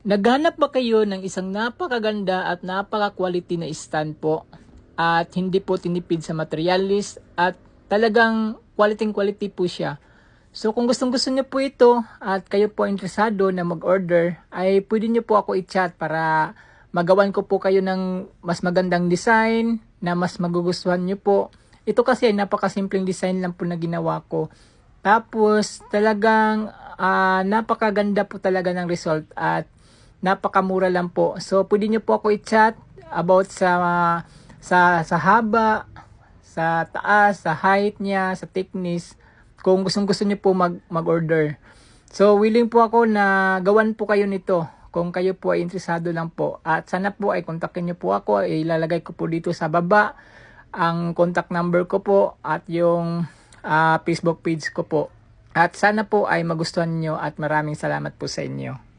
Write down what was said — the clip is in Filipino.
Naghanap ba kayo ng isang napakaganda at napaka-quality na stand po at hindi po tinipid sa materialis at talagang quality po siya? So kung gustong-gusto niyo po ito at kayo po interesado na mag-order, ay pwede niyo po ako i-chat para magawan ko po kayo ng mas magandang design na mas magugustuhan niyo po. Ito kasi ay napakasimpleng design lang po na ginawa ko. Tapos talagang napakaganda po talaga ng result at napakamura lang po. So pwede niyo po ako i-chat about sa haba, sa taas, sa height niya, sa thickness. Kung gustong-gusto niyo po mag-order. So willing po ako na gawan po kayo nito kung kayo po ay interesado lang po. At sana po ay kontakin niyo po ako. Ilalagay ko po dito sa baba ang contact number ko po at yung Facebook page ko po. At sana po ay magustuhan niyo at maraming salamat po sa inyo.